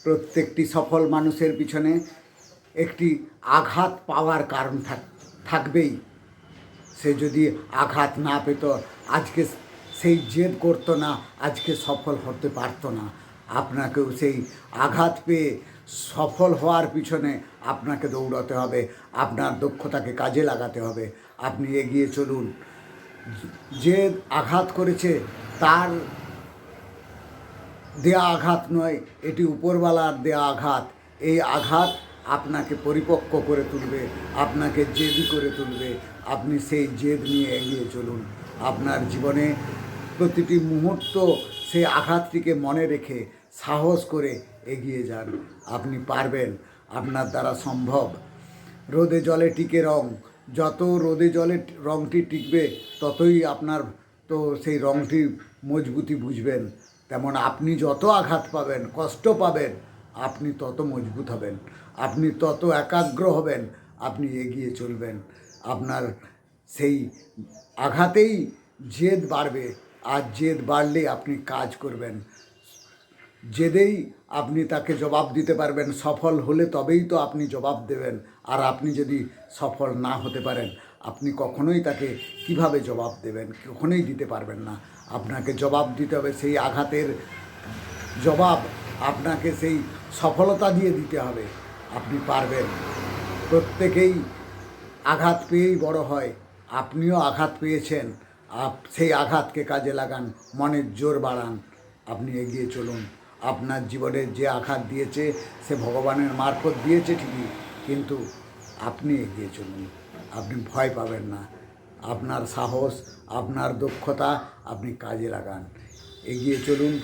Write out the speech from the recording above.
প্রত্যেকটি সফল মানুষের পিছনে একটি আঘাত পাওয়ার কারণ থাকবেই। সে যদি আঘাত না পেত আজকে সেই জেদ করতো না, আজকে সফল হতে পারতো না। আপনাকেও সেই আঘাত পেয়ে সফল হওয়ার পিছনে আপনাকে দৌড়াতে হবে, আপনার দক্ষতাকে কাজে লাগাতে হবে। আপনি এগিয়ে চলুন। যে আঘাত করেছে তার দেয়া আঘাত নয়, এটি উপরওয়ালার দেয়া আঘাত। এই আঘাত আপনাকে পরিপক্ক করে তুলবে, আপনাকে জেদি করে তুলবে। আপনি সেই জেদ নিয়ে এগিয়ে চলুন। আপনার জীবনে প্রতিটি মুহূর্ত সেই আঘাতটিকে মনে রেখে সাহস করে এগিয়ে যান। আপনি পারবেন, আপনার দ্বারা সম্ভব। রোদে জলে টিকে রং, যত রোদে জলে রংটি টিকবে ততই আপনার তো সেই রংটির মজবুতি বুঝবেন। তেমন আপনি যত আঘাত পাবেন, কষ্ট পাবেন, আপনি তত মজবুত হবেন, আপনি তত একাগ্র হবেন, আপনি এগিয়ে চলবেন। আপনার সেই আঘাতেই জেদ বাড়বে, আর জেদ বাড়লে আপনি কাজ করবেন। জেদেই আপনি তাকে জবাব দিতে পারবেন। সফল হলে তবেই তো আপনি জবাব দেবেন। আর আপনি যদি সফল না হতে পারেন, আপনি কখনোই তাকে কিভাবে জবাব দেবেন? কখনোই দিতে পারবেন না। আপনাকে জবাব দিতে হবে, সেই আঘাতের জবাব আপনাকে সেই সফলতা দিয়ে দিতে হবে। আপনি পারবেন। প্রত্যেকেই আঘাত পেয়েই বড় হয়। আপনিও আঘাত পেয়েছেন, সেই আঘাতকে কাজে লাগান, মনের জোর বাড়ান, আপনি এগিয়ে চলুন। আপনার জীবনে যে আঘাত দিয়েছে সে ভগবানের মারফত দিয়েছে ঠিকই, কিন্তু আপনি এগিয়ে চলুন। আপনি ভয় পাবেন না। আপনার সাহস, আপনার দক্ষতা আপনি কাজে লাগান, এগিয়ে চলুন।